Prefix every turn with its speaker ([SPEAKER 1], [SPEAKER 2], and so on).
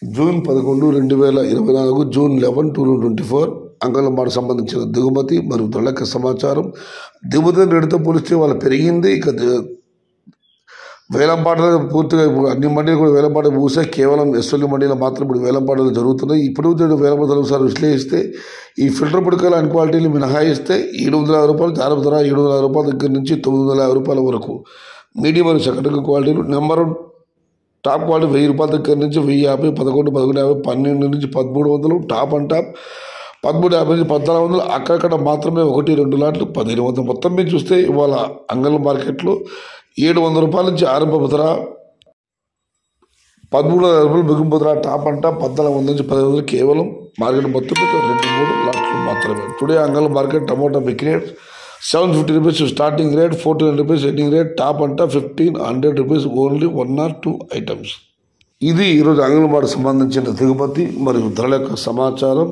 [SPEAKER 1] June 11, 2024 June 11, 2024 అంగళంబాడు సంబంధించిన దిగుమతి మరియు ధరల సమాచారం. దిగుమతి రేటుతో పోలిస్తే వాళ్ళు పెరిగింది. ఇక వేలంపాటలు పూర్తిగా అన్ని మండీలు కూడా వేలంపాట పూసే కేవలం ఎస్ఎల్ఈ మండీలో మాత్రం ఇప్పుడు వేలంపాటలు జరుగుతున్నాయి. ఇప్పుడు వేలంపాటలు ఒకసారి విశ్లేషిస్తే ఈ ఫిల్టర్ పుడకల అన్ క్వాలిటీలు మినహాయిస్తే 750 రూపాయలు జారపు ధర 750 రూపాయల దగ్గర నుంచి 950 రూపాయల వరకు మీడియం మరియు సెకండరీ క్వాలిటీలు. నెంబర్ టాప్ క్వాలిటీ 1000 రూపాయల దగ్గర నుంచి 1050, 11, 1150, 12 నుంచి 1300, టాప్ అండ్ టాప్ 1350 నుంచి 1400, అక్కడక్కడ మాత్రమే 1-2 లాట్లు 1500. మొత్తం మీద చూస్తే ఇవాళ అంగళ్ళ మార్కెట్లో 700 రూపాయల నుంచి ఆరంభ ధర, 1300 రూపాయలు ముగింపు ధర, టాప్ అండ్ టాప్ 1400 నుంచి 1500 కేవలం మార్కెట్ మొత్తం 2-3 లాట్లు మాత్రమే. టుడే అంగళ్ళ market tomato big rate 750 rupees starting rate, 1400 rupees ending rate, top అంటా 1500 రూపీస్ ఓన్లీ 1 or 2 ఐటమ్స్. ఇది ఈరోజు అంగళంబాడు సంబంధించిన దిగుమతి మరియు ధరల యొక్క సమాచారం.